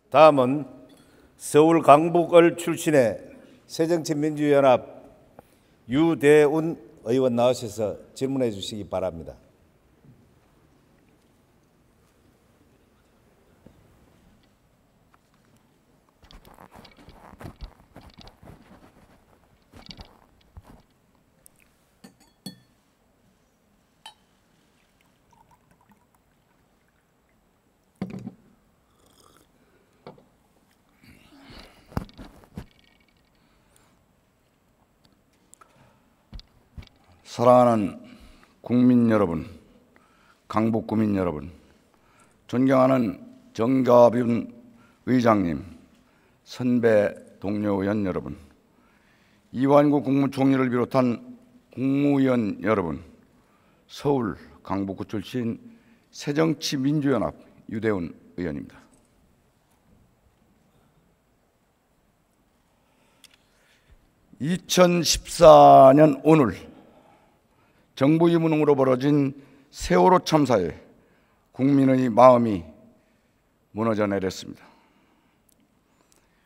다음은 서울 강북을 출신의 새정치민주연합 유대운 의원 나오셔서 질문해 주시기 바랍니다. 사랑하는 국민 여러분, 강북 구민 여러분, 존경하는 정가빈 의장님, 선배 동료 의원 여러분, 이완구 국무총리를 비롯한 국무위원 여러분, 서울 강북구 출신 새정치민주연합 유대운 의원입니다. (2014년) 오늘 정부 위문으로 벌어진 세월호 참사에 국민의 마음이 무너져 내렸습니다.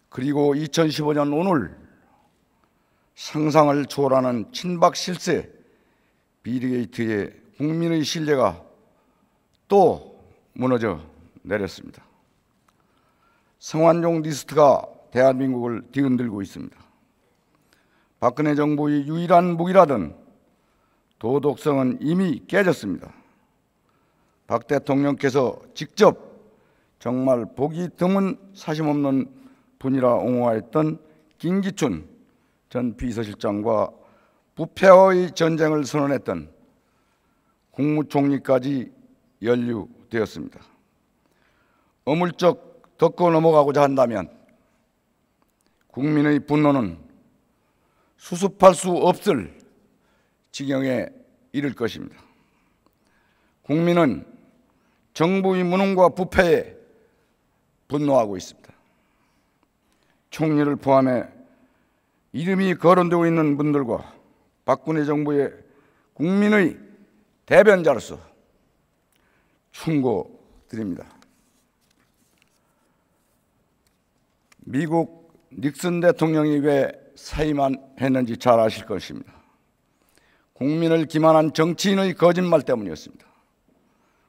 그리고 2015년 오늘 상상을 초월하는 친박 실세 비리게이트에 국민의 신뢰가 또 무너져 내렸습니다. 성완종 리스트가 대한민국을 뒤흔들고 있습니다. 박근혜 정부의 유일한 무기라던 도덕성은 이미 깨졌습니다. 박 대통령께서 직접 정말 보기 드문 사심없는 분이라 옹호하였던 김기춘 전 비서실장과 부패와의 전쟁을 선언했던 국무총리까지 연루되었습니다. 어물쩍 덮고 넘어가고자 한다면 국민의 분노는 수습할 수 없을 지경에 이를 것입니다. 국민은 정부의 무능과 부패에 분노하고 있습니다. 총리를 포함해 이름이 거론되고 있는 분들과 박근혜 정부의 국민의 대변자로서 충고드립니다. 미국 닉슨 대통령이 왜 사임만 했는지 잘 아실 것입니다. 국민을 기만한 정치인의 거짓말 때문이었습니다.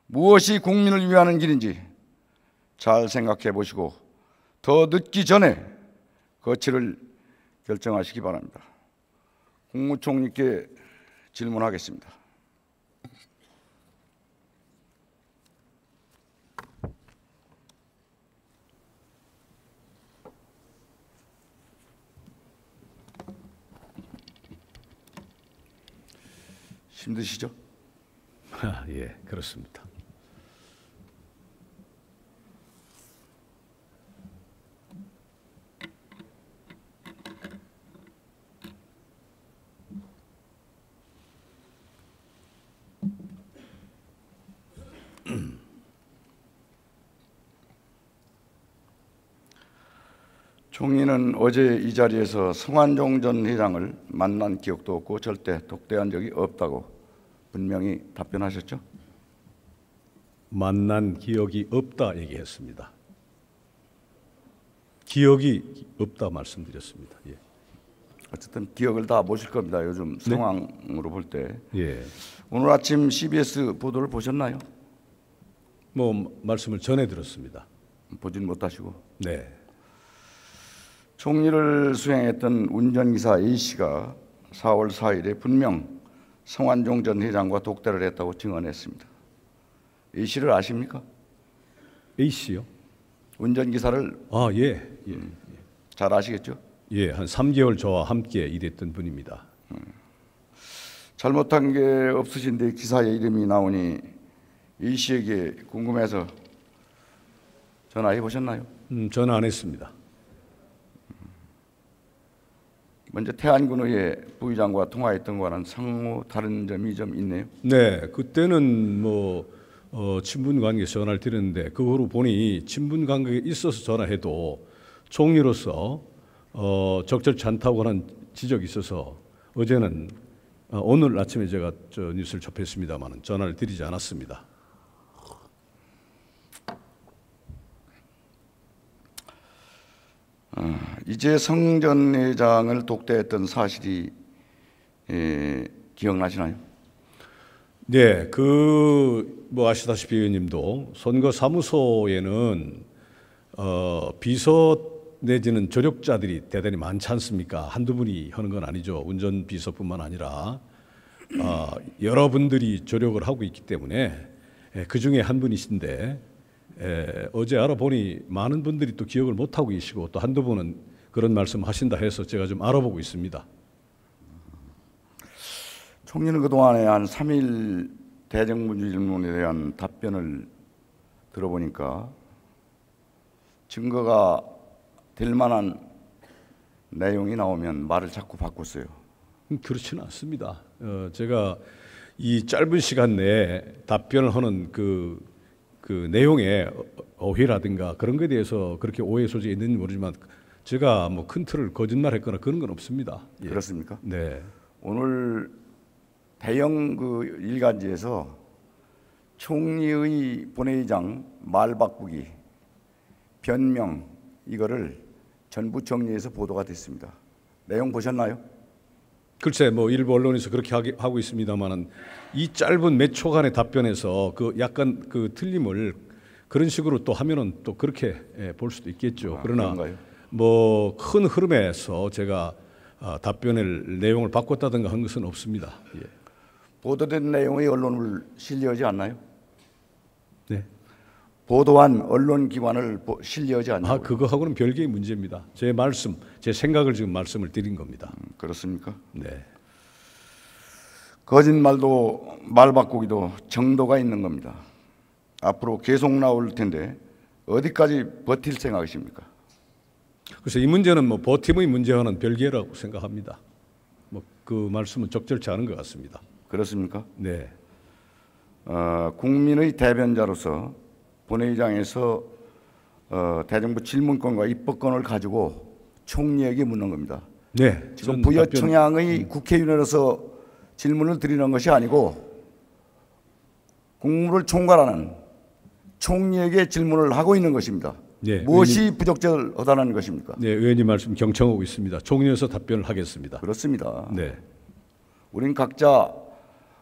무엇이 국민을 위하는 길인지 잘 생각해 보시고 더 늦기 전에 거취를 결정하시기 바랍니다. 국무총리께 질문하겠습니다. 힘드시죠? 예, 그렇습니다. 총리는 어제 이 자리에서 성완종 전 회장을 만난 기억도 없고 절대 독대한 적이 없다고 분명히 답변하셨죠? 만난 기억이 없다 얘기했습니다. 기억이 없다 말씀드렸습니다. 예. 어쨌든 기억을 다 보실 겁니다. 요즘 상황으로 볼 때. 예. 오늘 아침 CBS 보도를 보셨나요? 뭐 말씀을 전해 들었습니다. 보진 못하시고. 네. 총리를 수행했던 운전기사 A씨가 4월 4일에 분명 성완종 전 회장과 독대를 했다고 증언했습니다. A씨를 아십니까? A씨요? 운전기사를 예. 잘 아시겠죠? 예, 한 3개월 저와 함께 일했던 분입니다. 잘못한 게 없으신데 기사에 이름이 나오니 A씨에게 궁금해서 전화해 보셨나요? 전화 안 했습니다. 먼저 태안군의 부의장과 통화했던 거와는 상호 다른 점이 좀 있네요. 네, 그때는 뭐 친분 관계에서 전화를 드렸는데 그 후로 보니 친분 관계에 있어서 전화해도 총리로서 적절치 않다고 하는 지적이 있어서 어제는 오늘 아침에 제가 저 뉴스를 접했습니다만 전화를 드리지 않았습니다. 이재성 전 회장을 독대했던 사실이 기억나시나요? 네, 뭐 아시다시피 의원님도 선거 사무소에는 비서 내지는 조력자들이 대단히 많지 않습니까? 한두 분이 하는 건 아니죠. 운전 비서뿐만 아니라 여러분들이 조력을 하고 있기 때문에 그 중에 한 분이신데 어제 알아보니 많은 분들이 또 기억을 못 하고 계시고 또 한두 분은 그런 말씀하신다 해서 제가 좀 알아보고 있습니다. 총리는 그동안에 한 3일 대정부 질문에 대한 답변을 들어보니까 증거가 될 만한 내용이 나오면 말을 자꾸 바꿨어요. 그렇지는 않습니다. 제가 이 짧은 시간 내에 답변을 하는 그 내용의 오해라든가 그런 것에 대해서 그렇게 오해 소지가 있는지 모르지만 제가 뭐 큰 틀을 거짓말했거나 그런 건 없습니다. 예. 그렇습니까? 네. 오늘 대형 일간지에서 총리의 본회의장 말 바꾸기 변명 이거를 전 부총리에서 보도가 됐습니다. 내용 보셨나요? 글쎄 뭐 일부 언론에서 그렇게 하고 있습니다만은 이 짧은 몇 초간의 답변에서 그 약간 그 틀림을 그런 식으로 또 하면은 또 그렇게 볼 수도 있겠죠. 그러나 그런가요? 뭐 큰 흐름에서 제가 답변을 내용을 바꿨다든가 한 것은 없습니다. 예. 보도된 내용이 언론을 신뢰하지 않나요? 네. 보도한 언론 기관을 신뢰하지 않나요? 그거하고는 별개의 문제입니다. 제 말씀, 제 생각을 지금 말씀을 드린 겁니다. 그렇습니까? 네. 거짓말도 말 바꾸기도 정도가 있는 겁니다. 앞으로 계속 나올 텐데 어디까지 버틸 생각이십니까? 그래서 이 문제는 뭐 버팀의 문제와는 별개라고 생각합니다. 뭐 그 말씀은 적절치 않은 것 같습니다. 그렇습니까? 네. 국민의 대변자로서 본회의장에서 대정부 질문권과 입법권을 가지고 총리에게 묻는 겁니다. 네. 지금 부여 청양의 국회의원으로서 질문을 드리는 것이 아니고 국무를 총괄하는 총리에게 질문을 하고 있는 것입니다. 네, 무엇이 부적절하다는 것입니까? 네, 의원님 말씀 경청하고 있습니다. 총리에서 답변을 하겠습니다. 그렇습니다. 네. 우린 각자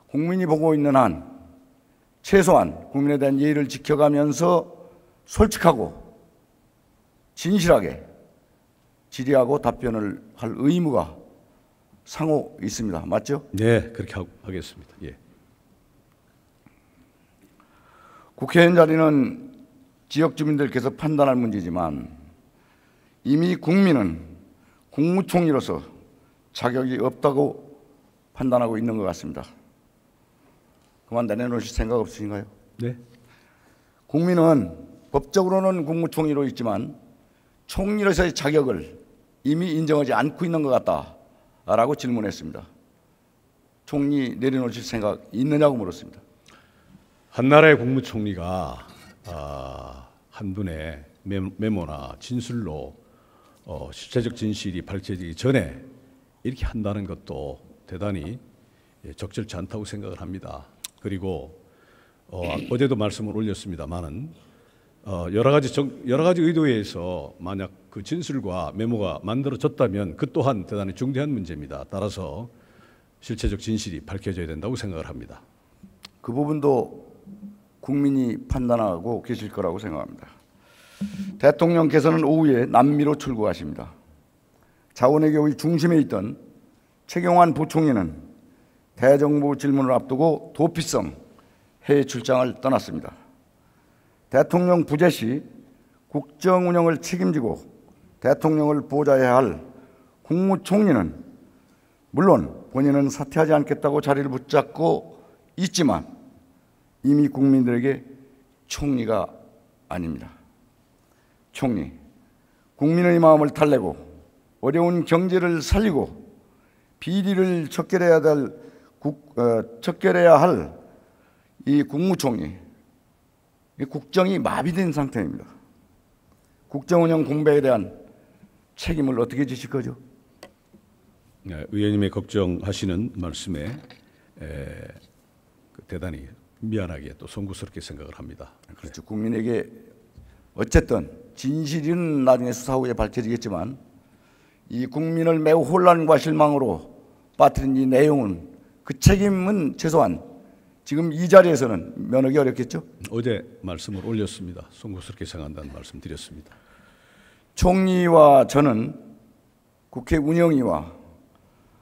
국민이 보고 있는 한 최소한 국민에 대한 예의를 지켜가면서 솔직하고 진실하게 질의하고 답변을 할 의무가 상호 있습니다. 맞죠? 네, 그렇게 하겠습니다. 예. 국회의원 자리는 지역 주민들께서 판단할 문제지만 이미 국민은 국무총리로서 자격이 없다고 판단하고 있는 것 같습니다. 그만 내려놓으실 생각 없으신가요? 네. 국민은 법적으로는 국무총리로 있지만 총리로서의 자격을 이미 인정하지 않고 있는 것 같다라고 질문했습니다. 총리 내려놓으실 생각 있느냐고 물었습니다. 한 나라의 국무총리가 한 분의 메모나 진술로 실체적 진실이 밝혀지기 전에 이렇게 한다는 것도 대단히 적절치 않다고 생각을 합니다. 그리고 어제도 말씀을 올렸습니다만은 여러 가지 의도에 의해서 만약 그 진술과 메모가 만들어졌다면 그 또한 대단히 중대한 문제입니다. 따라서 실체적 진실이 밝혀져야 된다고 생각을 합니다. 그 부분도 국민이 판단하고 계실 거라고 생각합니다. 대통령께서는 오후에 남미로 출국하십니다. 자원외교의 중심에 있던 최경환 부총리는 대정부 질문을 앞두고 도피성 해외 출장을 떠났습니다. 대통령 부재 시 국정 운영을 책임지고 대통령을 보좌해야 할 국무총리는 물론 본인은 사퇴하지 않겠다고 자리를 붙잡고 있지만 이미 국민들에게 총리가 아닙니다. 총리, 국민의 마음을 달래고 어려운 경제를 살리고 비리를 척결해야 할 이 국무총리, 이 국정이 마비된 상태입니다. 국정운영 공백에 대한 책임을 어떻게 지실 거죠? 네, 의원님의 걱정하시는 말씀에 대단히 미안하게 또 송구스럽게 생각을 합니다. 그렇죠. 국민에게 어쨌든 진실은 나중에 수사 후에 밝혀지겠지만 이 국민을 매우 혼란과 실망으로 빠뜨린 이 내용은 그 책임은 최소한 지금 이 자리에서는 면하기 어렵겠죠? 어제 말씀을 올렸습니다. 송구스럽게 생각한다는 말씀 드렸습니다. 총리와 저는 국회 운영위와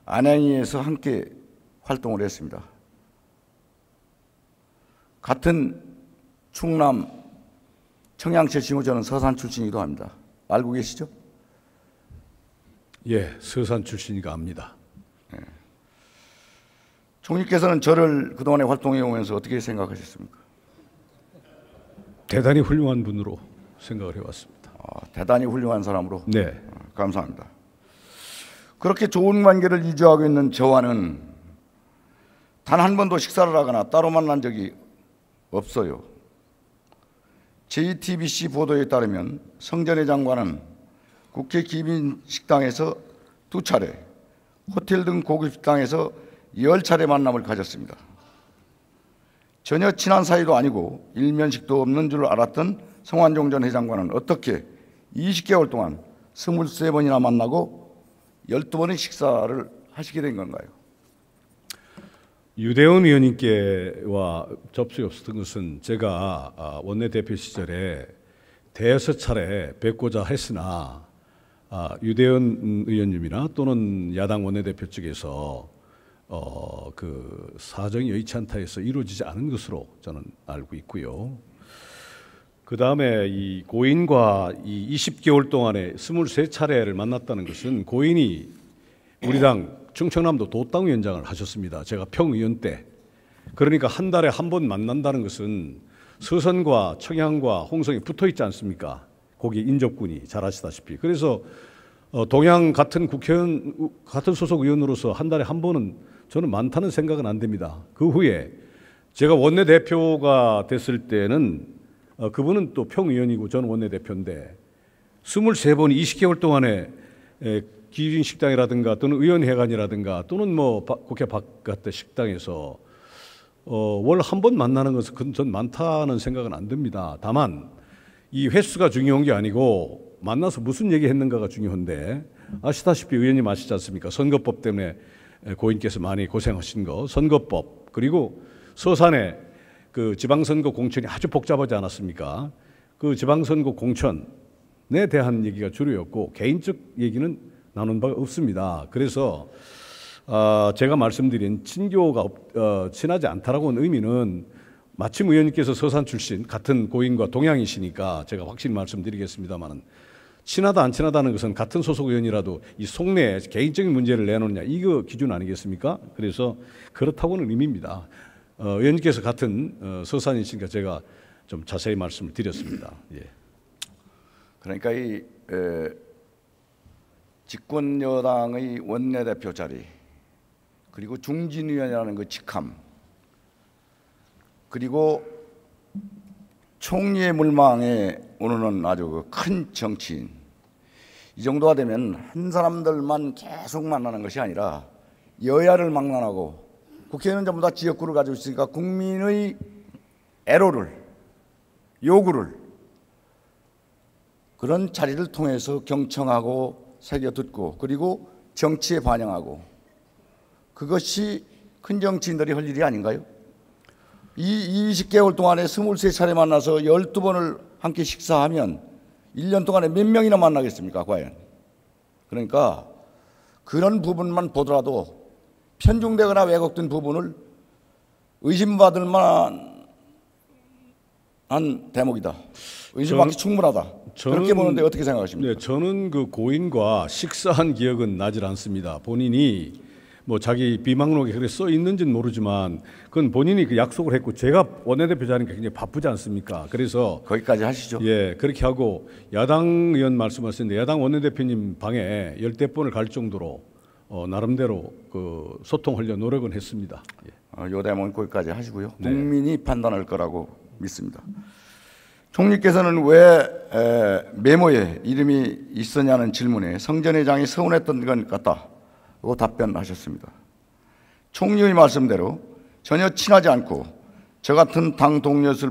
안양위에서 함께 활동을 했습니다. 같은 충남 청양 출신이고 저는 서산 출신이기도 합니다. 알고 계시죠? 예, 서산 출신이가 압니다. 총리께서는 저를 그동안에 활동해 오면서 어떻게 생각하셨습니까? 대단히 훌륭한 분으로 생각을 해왔습니다. 대단히 훌륭한 사람으로. 네. 감사합니다. 그렇게 좋은 관계를 유지하고 있는 저와는 단 한 번도 식사를 하거나 따로 만난 적이 없어요. JTBC 보도에 따르면 성전회 장관은 국회 기빈식당에서 2차례, 호텔 등 고급 식당에서 10차례 만남을 가졌습니다. 전혀 친한 사이도 아니고 일면식도 없는 줄 알았던 성완종 전 회장과는 어떻게 20개월 동안 23번이나 만나고 12번의 식사를 하시게 된 건가요? 유대원 의원님께와 접촉이 없었던 것은 제가 원내대표 시절에 대여섯 차례 뵙고자 했으나 유대원 의원님이나 또는 야당 원내대표 측에서 그 사정이 여의치 않다 해서 이루어지지 않은 것으로 저는 알고 있고요. 그 다음에 이 고인과 이 20개월 동안에 23차례를 만났다는 것은 고인이 우리 당 충청남도 도당 위원장을 하셨습니다. 제가 평의원 때. 그러니까 한 달에 한 번 만난다는 것은 서선과 청양과 홍성이 붙어 있지 않습니까? 거기 인접군이 잘 아시다시피. 그래서 동양 같은 국회의원, 같은 소속 의원으로서 한 달에 한 번은 저는 많다는 생각은 안 됩니다. 그 후에 제가 원내대표가 됐을 때는 그분은 또 평의원이고 저는 원내대표인데 23번 20개월 동안에 기진 식당이라든가 또는 의원회관이라든가 또는 뭐 국회 바깥의 식당에서 월 한 번 만나는 것은 전 많다는 생각은 안 듭니다. 다만 이 횟수가 중요한 게 아니고 만나서 무슨 얘기했는가가 중요한데 아시다시피 의원님 아시지 않습니까? 선거법 때문에 고인께서 많이 고생하신 거, 선거법 그리고 서산에 그 지방선거 공천이 아주 복잡하지 않았습니까? 그 지방선거 공천에 대한 얘기가 주로였고 개인적 얘기는 나눈 바가 없습니다. 그래서 제가 말씀드린 친교가 친하지 않다라고 하는 의미는 마침 의원님께서 서산 출신 같은 고인과 동양이시니까 제가 확실히 말씀드리겠습니다만은 친하다 안 친하다는 것은 같은 소속 의원이라도 이 속내에 개인적인 문제를 내놓느냐 이거 기준 아니겠습니까? 그래서 그렇다고는 의미입니다. 의원님께서 같은 서산이시니까 제가 좀 자세히 말씀을 드렸습니다. 예. 그러니까 이 집권 여당의 원내대표 자리 그리고 중진위원이라는 그 직함 그리고 총리의 물망에 오르는 아주 큰 정치인 이 정도가 되면 한 사람들만 계속 만나는 것이 아니라 여야를 막론하고 국회의원은 전부 다 지역구를 가지고 있으니까 국민의 애로를 요구를 그런 자리를 통해서 경청하고 새겨 듣고 그리고 정치에 반영하고 그것이 큰 정치인들이 할 일이 아닌가요? 이 20개월 동안에 23차례 만나서 12번을 함께 식사하면 1년 동안에 몇 명이나 만나겠습니까? 과연. 그러니까 그런 부분만 보더라도 편중되거나 왜곡된 부분을 의심받을 만한 대목이다. 의심받기 충분하다. 그렇게 보는데 어떻게 생각하십니까? 네, 저는 그 고인과 식사한 기억은 나질 않습니다. 본인이 뭐 자기 비망록에 그래 써 있는지는 모르지만 그건 본인이 그 약속을 했고 제가 원내대표 자리니까 굉장히 바쁘지 않습니까? 그래서 거기까지 하시죠. 예, 그렇게 하고 야당 의원 말씀하셨는데 야당 원내대표님 방에 10대 번을 갈 정도로 나름대로 그 소통하려 노력은 했습니다. 예. 요 대목은 거기까지 하시고요. 네. 국민이 판단할 거라고 믿습니다. 총리께서는 왜 메모에 이름이 있었냐는 질문에 성전회장이 서운했던 것 같다고 답변하셨습니다. 총리의 말씀대로 전혀 친하지 않고 저 같은 당 동료였을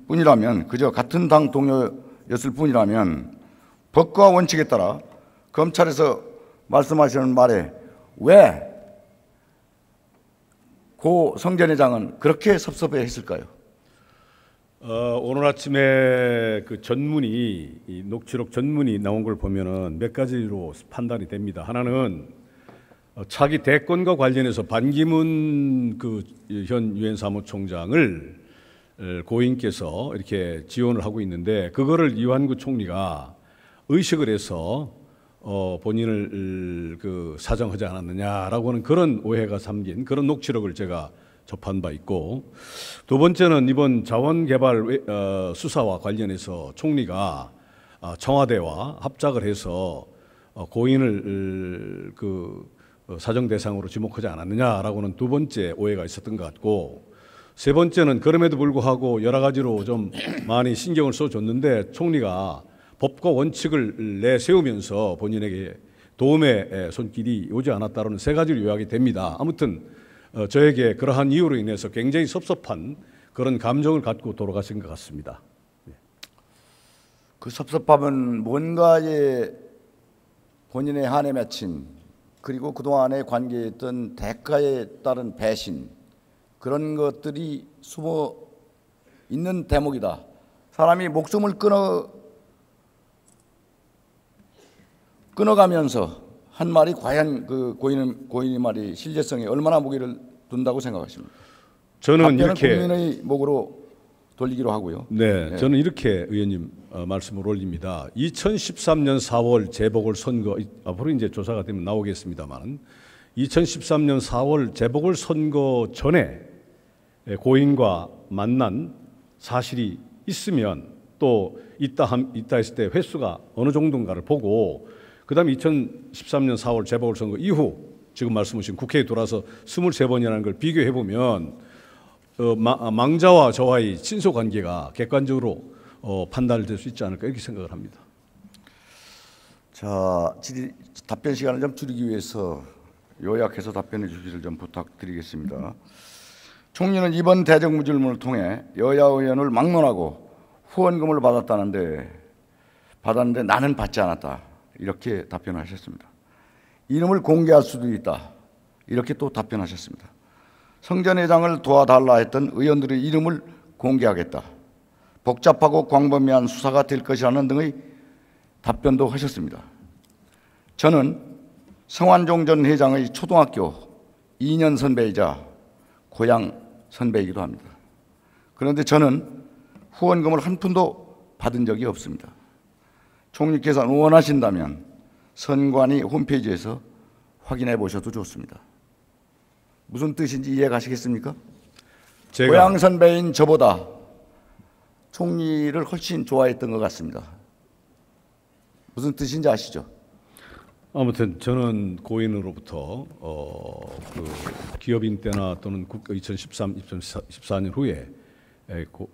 뿐이라면 그저 같은 당 동료였을 였을 뿐이라면 법과 원칙에 따라 검찰에서 말씀하시는 말에 왜 고 성전 회장은 그렇게 섭섭해했을까요? 오늘 아침에 그 전문이 이 녹취록 전문이 나온 걸 보면은 몇 가지로 판단이 됩니다. 하나는 차기 대권과 관련해서 반기문 그 현 유엔 사무총장을 고인께서 이렇게 지원을 하고 있는데 그거를 이완구 총리가 의식을 해서 본인을 그 사정하지 않았느냐라고 하는 그런 오해가 담긴 그런 녹취록을 제가 접한 바 있고, 두 번째는 이번 자원개발 수사와 관련해서 총리가 청와대와 합작을 해서 고인을 그 사정 대상으로 지목하지 않았느냐라고는 두 번째 오해가 있었던 것 같고, 세 번째는 그럼에도 불구하고 여러 가지로 좀 많이 신경을 써줬는데 총리가 법과 원칙을 내세우면서 본인에게 도움의 손길이 오지 않았다는 세 가지로 요약이 됩니다. 아무튼 저에게 그러한 이유로 인해서 굉장히 섭섭한 그런 감정을 갖고 돌아가신 것 같습니다. 그 섭섭함은 뭔가에 본인의 한에 맺힌 그리고 그동안의 관계했던 대가에 따른 배신, 그런 것들이 숨어 있는 대목이다. 사람이 목숨을 끊어가면서 한 말이 과연 그 고인의 말이 실제성에 얼마나 무게를 둔다고 생각하십니까? 저는 이렇게 국민의 목으로 돌리기로 하고요. 네, 저는 이렇게 의원님 말씀을 올립니다. 2013년 4월 재보궐선거, 앞으로 이제 조사가 되면 나오겠습니다만 2013년 4월 재보궐선거 전에 고인과 만난 사실이 있으면 또 있다 했을 때 횟수가 어느 정도인가를 보고, 그 다음에 2013년 4월 재보궐선거 이후 지금 말씀하신 국회에 돌아서 23번이라는 걸 비교해보면 망자와 저와의 친소 관계가 객관적으로 판단될 수 있지 않을까 이렇게 생각을 합니다. 자, 답변 시간을 좀 줄이기 위해서 요약해서 답변해 주시기를 좀 부탁드리겠습니다. 총리는 이번 대정부질문을 통해 여야 의원을 막론하고 후원금을 받았는데 나는 받지 않았다, 이렇게 답변하셨습니다. 이름을 공개할 수도 있다, 이렇게 또 답변하셨습니다. 성전 회장을 도와달라 했던 의원들의 이름을 공개하겠다, 복잡하고 광범위한 수사가 될 것이라는 등의 답변도 하셨습니다. 저는 성완종 전 회장의 초등학교 2년 선배이자 고향 선배이기도 합니다. 그런데 저는 후원금을 한 푼도 받은 적이 없습니다. 총리께서 원하신다면 선관위 홈페이지에서 확인해 보셔도 좋습니다. 무슨 뜻인지 이해 가시겠습니까? 고향 선배인 저보다 총리를 훨씬 좋아했던 것 같습니다. 무슨 뜻인지 아시죠? 아무튼 저는 고인으로부터 그 기업인 때나 또는 2014년 후에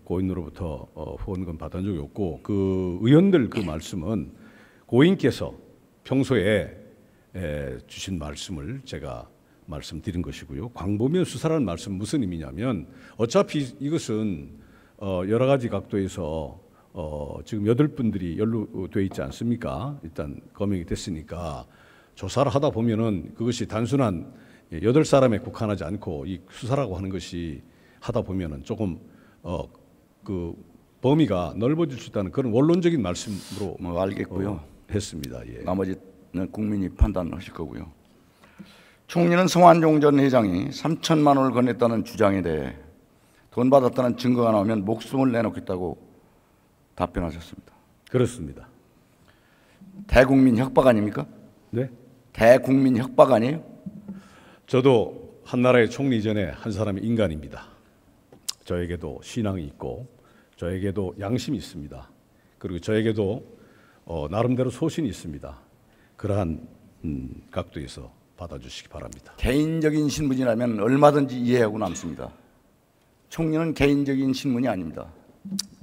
고인으로부터 후원금 받은 적이 없고, 그 의원들 그 말씀은 고인께서 평소에 주신 말씀을 제가 말씀드린 것이고요. 광범위한 수사라는 말씀 무슨 의미냐면, 어차피 이것은 여러 가지 각도에서 지금 8분들이 연루되어 있지 않습니까? 일단 검역이 됐으니까 조사를 하다 보면은 그것이 단순한 8사람에 국한하지 않고 이 수사라고 하는 것이 하다 보면은 조금 그 범위가 넓어질 수 있다는 그런 원론적인 말씀으로 알겠고요. 했습니다. 예. 나머지는 국민이 판단하실 거고요. 총리는 성완종 전 회장이 3천만 원을 건넸다는 주장에 대해 돈 받았다는 증거가 나오면 목숨을 내놓겠다고 답변하셨습니다. 그렇습니다. 대국민 협박 아닙니까? 네. 대국민 협박 아니에요? 저도 한 나라의 총리 전에 한 사람의 인간입니다. 저에게도 신앙이 있고 저에게도 양심이 있습니다. 그리고 저에게도 나름대로 소신이 있습니다. 그러한 각도에서 받아주시기 바랍니다. 개인적인 신분이라면 얼마든지 이해하고 남습니다. 총리는 개인적인 신문이 아닙니다.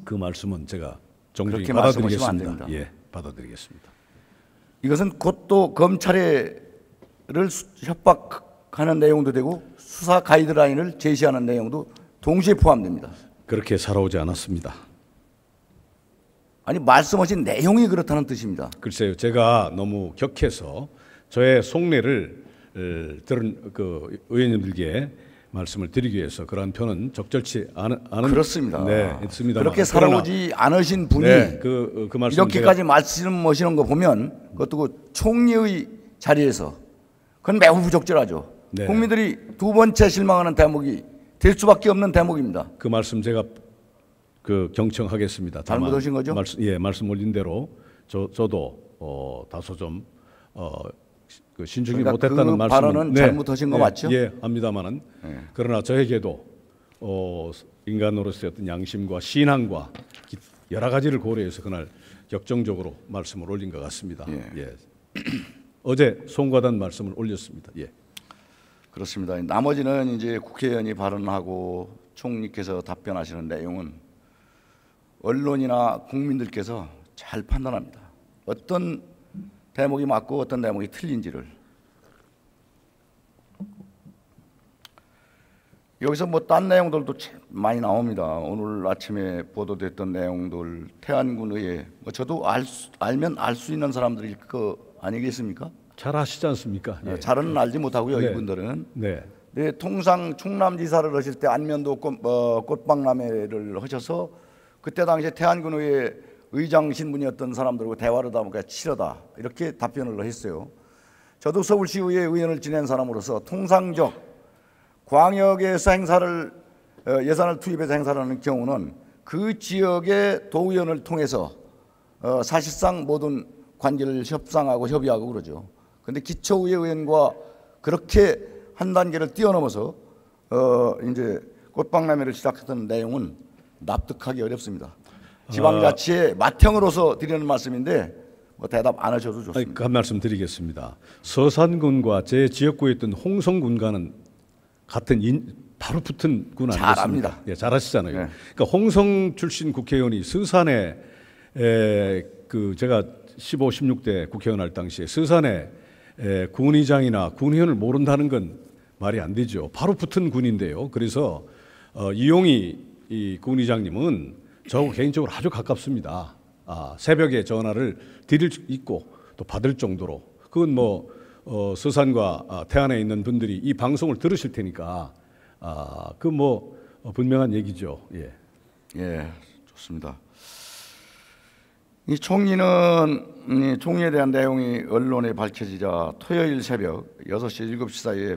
그 말씀은 제가 정중히 그렇게 말씀하시면 안 받아들이겠습니다. 됩니다. 예, 받아들이겠습니다. 이것은 곧 또 검찰을 협박하는 내용도 되고 수사 가이드라인을 제시하는 내용도 동시에 포함됩니다. 그렇게 살아오지 않았습니다. 아니 말씀하신 내용이 그렇다는 뜻입니다. 글쎄요, 제가 너무 격해서 저의 속내를 들은 그 의원님들께 말씀을 드리기 위해서 그러한 표는 적절치 않은 그렇습니다. 네, 있습니다. 그렇게 살아오지 않으신 분이 네, 그 말씀 이렇게까지 말씀하시는 거 보면 그것도 그 총리의 자리에서 그건 매우 부적절하죠. 네. 국민들이 두 번째 실망하는 대목이 될 수밖에 없는 대목입니다. 그 말씀 제가 그 경청하겠습니다. 다만 잘못하신 거죠? 말씀 올린 대로 저도 다소 좀 그 신중히 그러니까 못했다는 그 말씀은 발언은 잘못하신 거 맞죠? 예, 합니다만은 그러나 저에게도 인간으로서의 어떤 양심과 신앙과 여러 가지를 고려해서 그날 역정적으로 말씀을 올린 것 같습니다. 예. 어제 송과단 말씀을 올렸습니다. 예. 그렇습니다. 나머지는 이제 국회의원이 발언하고 총리께서 답변하시는 내용은 언론이나 국민들께서 잘 판단합니다. 어떤 대목이 맞고 어떤 대목이 틀린지를. 여기서 뭐 딴 내용들도 많이 나옵니다. 오늘 아침에 보도됐던 내용들, 태안군의 저도 알면 알 수 있는 사람들일 거 아니겠습니까? 잘 아시지 않습니까? 예. 잘은 알지 못하고요. 네. 이분들은. 네. 네, 통상 충남지사를 하실 때 안면도 꽃박람회를 하셔서 그때 당시에 태안군의 의장 신분이었던 사람들과 대화를 하다 보니까 치러다 이렇게 답변을 했어요. 저도 서울시의회 의원을 지낸 사람으로서 통상적 광역에서 행사를 예산을 투입해서 행사를 하는 경우는 그 지역의 도의원을 통해서 사실상 모든 관계를 협상하고 협의하고 그러죠. 그런데 기초의회 의원과 그렇게 한 단계를 뛰어넘어서 이제 꽃박람회를 시작했던 내용은 납득하기 어렵습니다. 지방자치의 맏형으로서 드리는 말씀인데 뭐 대답 안 하셔도 좋습니다. 한 말씀 드리겠습니다. 서산군과 제 지역구에 있던 홍성군과는 같은 바로 붙은 군 아니겠습니까? 잘합니다. 예, 잘하시잖아요. 네. 그러니까 홍성 출신 국회의원이 서산에 제가 15, 16대 국회의원 할 당시에 서산에 군의장이나 군의원을 모른다는 건 말이 안 되죠. 바로 붙은 군인데요. 그래서 이용희 이 군의장님은 저하고 개인적으로 아주 가깝습니다. 새벽에 전화를 드릴 수 있고 또 받을 정도로 그건 뭐 서산과 태안에 있는 분들이 이 방송을 들으실 테니까 그 뭐 분명한 얘기죠. 예. 예, 좋습니다. 이 총리는 총리에 대한 내용이 언론에 밝혀지자 토요일 새벽 6시, 7시 사이에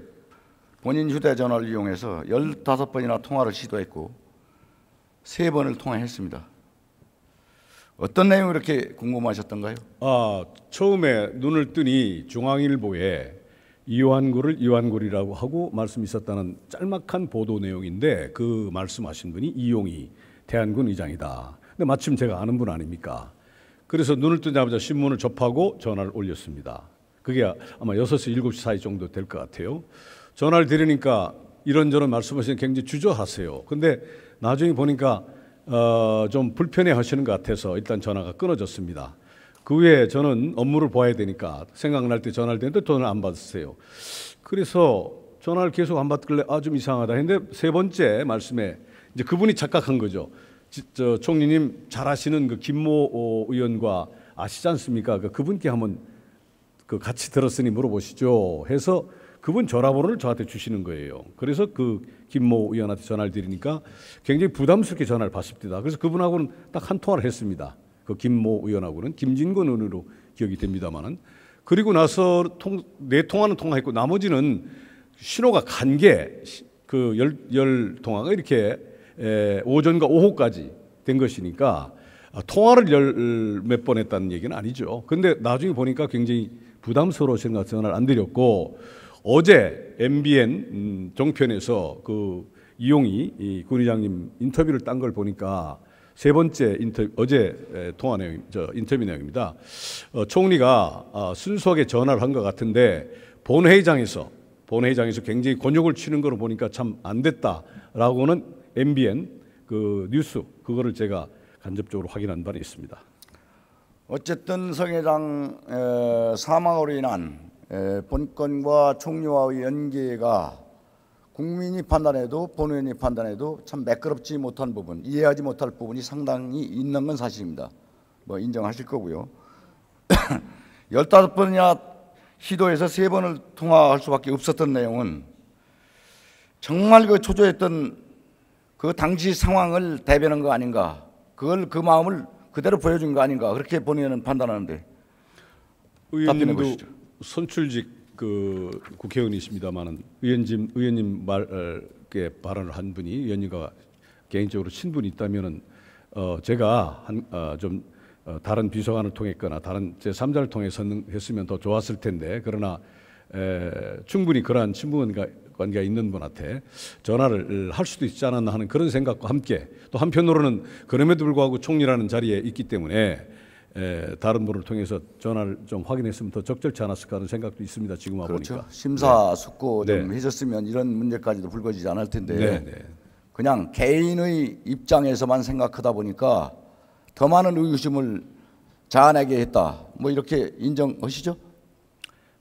본인 휴대전화를 이용해서 15번이나 통화를 시도했고 3번을 통화했습니다. 어떤 내용이 이렇게 궁금하셨던가요? 처음에 눈을 뜨니 중앙일보에 이완구를 이완구리라고 하고 말씀이 있었다는 짤막한 보도 내용인데 그 말씀하신 분이 이용희 태안군 의장이다. 근데 마침 제가 아는 분 아닙니까? 그래서 눈을 뜨자마자 신문을 접하고 전화를 올렸습니다. 그게 아마 6시, 7시 사이 정도 될 것 같아요. 전화를 드리니까 이런저런 말씀하시는 굉장히 주저하세요. 근데 나중에 보니까 좀 불편해 하시는 것 같아서 일단 전화가 끊어졌습니다. 그 후에 저는 업무를 봐야 되니까 생각날 때 전화를 드는데 전화를 안 받으세요. 그래서 전화를 계속 안 받길래 좀 이상하다 했는데 세 번째 말씀에 이제 그분이 착각한 거죠. 총리님 잘 아시는 그 김모 의원과 아시지 않습니까? 그분께 한번 같이 들었으니 물어보시죠 해서 그분 전화번호를 저한테 주시는 거예요. 그래서 그 김모 의원한테 전화를 드리니까 굉장히 부담스럽게 전화를 받습니다. 그래서 그분하고는 딱 한 통화를 했습니다. 그 김모 의원하고는 김진권 의원으로 기억이 됩니다만은 그리고 나서 네 통화는 통화했고 나머지는 신호가 간 게 그 열 통화가 이렇게 오전과 오후까지 된 것이니까 통화를 몇 번 했다는 얘기는 아니죠. 근데 나중에 보니까 굉장히 부담스러우신 것 같아서 전화를 안 드렸고 어제 MBN 종편에서 그 이용희 이 군의장님 인터뷰를 딴 걸 보니까 세 번째 어제 통화 내용, 인터뷰 내용입니다. 총리가 순수하게 전화를 한 것 같은데 본회의장에서 굉장히 곤욕을 치는 걸 보니까 참 안 됐다라고는 MBN 그 뉴스 그거를 제가 간접적으로 확인한 바는 있습니다. 어쨌든 성 회장 사망으로 인한 본건과 총리와의 연계가 국민이 판단해도 본회의원이 판단해도 참 매끄럽지 못한 부분, 이해하지 못할 부분이 상당히 있는 건 사실입니다. 뭐 인정하실 거고요. 15번이나 시도해서 3번을 통화할 수밖에 없었던 내용은 정말 그 초조했던 그 당시 상황을 대변한 거 아닌가, 그걸 그 마음을 그대로 보여준 거 아닌가, 그렇게 본인은 판단하는데 답변해 보시죠. 선출직 그 국회의원이십니다만은 의원님 말께 발언을 한 분이 의원님과 개인적으로 친분이 있다면은 제가 좀 다른 비서관을 통했거나 다른 제3자를 통해서 했으면 더 좋았을 텐데, 그러나 충분히 그러한 친분 관계가 있는 분한테 전화를 할 수도 있지 않았나 하는 그런 생각과 함께, 또 한편으로는 그럼에도 불구하고 총리라는 자리에 있기 때문에 다른 분을 통해서 전화를 좀 확인했으면 더 적절치 않았을까 하는 생각도 있습니다. 지금 그렇죠. 와보니까. 심사숙고 네. 좀 해줬으면 이런 문제까지도 불거지지 않을 텐데 네, 네. 그냥 개인의 입장에서만 생각하다 보니까 더 많은 의구심을 자아내게 했다, 뭐 이렇게 인정하시죠?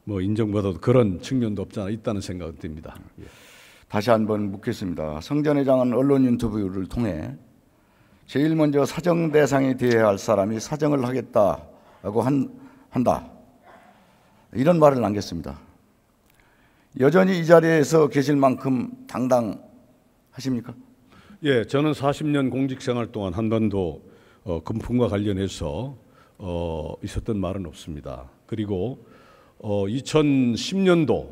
뭐 인정받아도 그런 측면도 없지 않아 있다는 생각은 듭니다. 예. 다시 한번 묻겠습니다. 성 전 회장은 언론 인터뷰를 통해 제일 먼저 사정 대상에 대해야 할 사람이 사정을 하겠다라고 한다, 이런 말을 남겼습니다. 여전히 이 자리에서 계실 만큼 당당하십니까? 예, 저는 40년 공직 생활 동안 한 번도 금품과 관련해서 있었던 말은 없습니다. 그리고 2010년도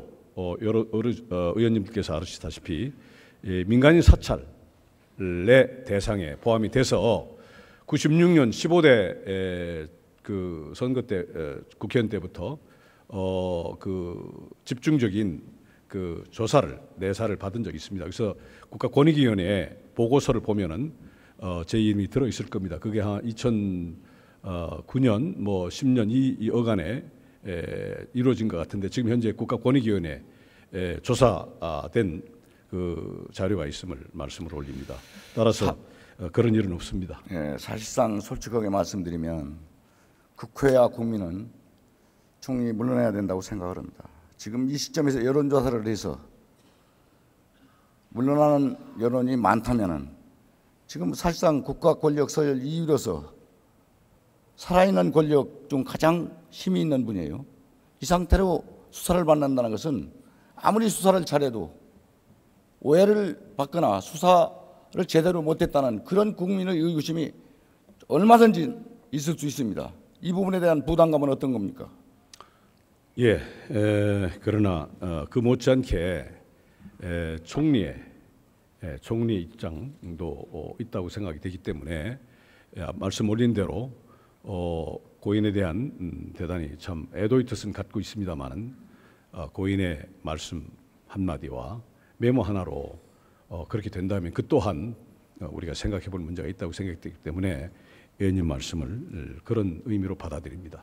여러 의원님께서 아시다시피 민간인 사찰의 대상에 포함이 돼서 96년 15대 그 선거 때 국회의원 때부터 그 집중적인 그 조사를 내사를 받은 적이 있습니다. 그래서 국가권익위원회 보고서를 보면은 제 이름이 들어 있을 겁니다. 그게 한 2009년 뭐 10년 이 어간에 이루어진 것 같은데, 지금 현재 국가권익위원회 조사된 그 자료가 있음을 말씀을 올립니다. 따라서 그런 일은 없습니다. 예, 사실상 솔직하게 말씀드리면 국회와 국민은 총리 물러나야 된다고 생각을 합니다. 지금 이 시점에서 여론조사를 해서 물러나는 여론이 많다면은 지금 사실상 국가 권력 서열 2위로서 살아있는 권력 중 가장 힘이 있는 분이에요. 이 상태로 수사를 받는다는 것은 아무리 수사를 잘해도 오해를 받거나 수사를 제대로 못했다는 그런 국민의 의구심이 얼마든지 있을 수 있습니다. 이 부분에 대한 부담감은 어떤 겁니까? 예, 그러나 그 못지않게 총리의 입장도 있다고 생각이 되기 때문에 말씀 올린 대로 고인에 대한 대단히 참 애도의 뜻은 갖고 있습니다만은 고인의 말씀 한마디와 메모 하나로 그렇게 된다면 그 또한 우리가 생각해 볼 문제가 있다고 생각되기 때문에 의원님 말씀을 그런 의미로 받아들입니다.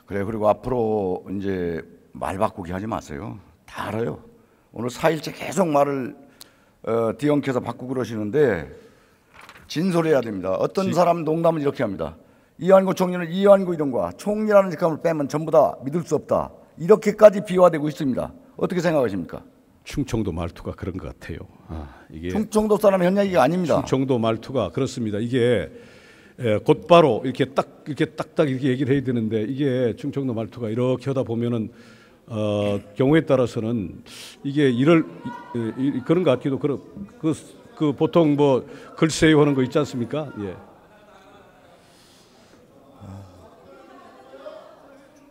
그래, 그리고 앞으로 이제 말 바꾸기 하지 마세요. 다 알아요. 오늘 4일째 계속 말을 뒤엉켜서 바꾸고 그러시는데 진솔해야 됩니다. 어떤 사람 농담을 이렇게 합니다. 이완구 총리는 이완구 이름과 총리라는 직함을 빼면 전부 다 믿을 수 없다, 이렇게까지 비화되고 있습니다. 어떻게 생각하십니까? 충청도 말투가 그런 것 같아요. 이게 충청도 사람 현역이가 아닙니다. 충청도 말투가 그렇습니다. 이게 곧바로 이렇게 딱딱 이렇게 얘기를 해야 되는데, 이게 충청도 말투가 이렇게 하다 보면은 경우에 따라서는 이게 그런 것 같기도, 그 보통 뭐 글쎄요 하는 거 있지 않습니까? 예.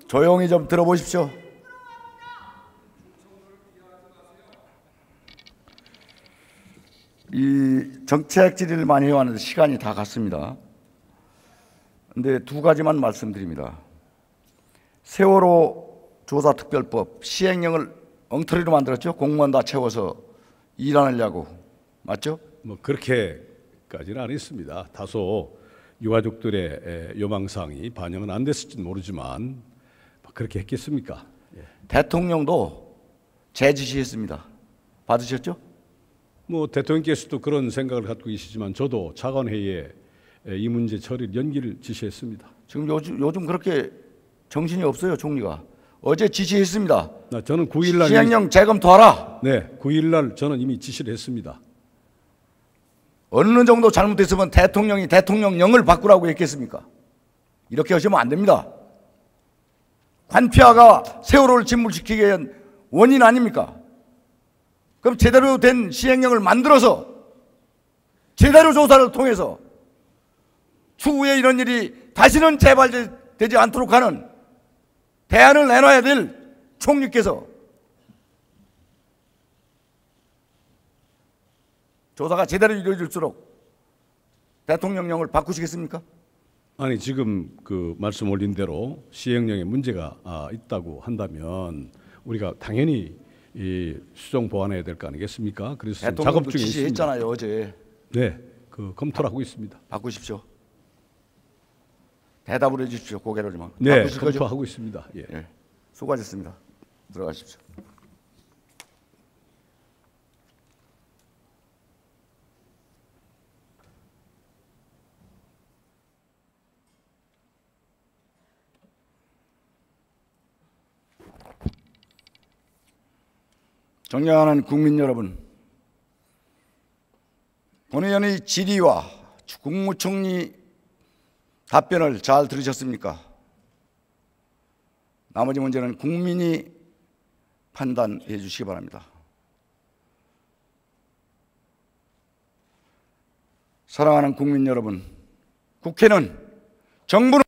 조용히 좀 들어보십시오. 이 정책 질의를 많이 해왔는데 시간이 다 갔습니다. 근데 두 가지만 말씀드립니다. 세월호 조사특별법 시행령을 엉터리로 만들었죠. 공무원 다 채워서 일 안 하려고. 맞죠? 뭐 그렇게까지는 안 했습니다. 다소 유가족들의 요망사항이 반영은 안 됐을지는 모르지만 그렇게 했겠습니까? 예. 대통령도 제지시했습니다. 받으셨죠? 뭐 대통령께서도 그런 생각을 갖고 계시지만 저도 차관회의에 이 문제 처리 연기를 지시했습니다. 지금 요즘 그렇게 정신이 없어요, 총리가. 어제 지시했습니다. 저는 9일날 시행령 재검토하라. 네, 9일날 저는 이미 지시를 했습니다. 어느 정도 잘못했으면 대통령이 대통령령을 바꾸라고 했겠습니까? 이렇게 하시면 안 됩니다. 관피아가 세월호를 침몰시키게 한 원인 아닙니까? 그럼 제대로 된 시행령을 만들어서 제대로 조사를 통해서 추후에 이런 일이 다시는 재발되지 않도록 하는 대안을 내놔야 될 총리께서 조사가 제대로 이루어질수록 대통령령을 바꾸시겠습니까? 아니 지금 그 말씀 올린 대로 시행령에 문제가 있다고 한다면 우리가 당연히 이 수정 보완해야 될 거 아니겠습니까? 그래서 지금 작업 대통령도 중에 있습니다. 지시했잖아요 어제. 네, 그 검토를 하고 있습니다. 바꾸십시오. 대답을 해주십시오. 고개를 좀. 네, 바꾸실 거죠? 검토하고 있습니다. 예. 예, 수고하셨습니다. 들어가십시오. 존경하는 국민 여러분, 본의원의 질의와 국무총리 답변을 잘 들으셨습니까? 나머지 문제는 국민이 판단해 주시기 바랍니다. 사랑하는 국민 여러분, 국회는 정부는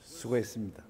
수고했습니다.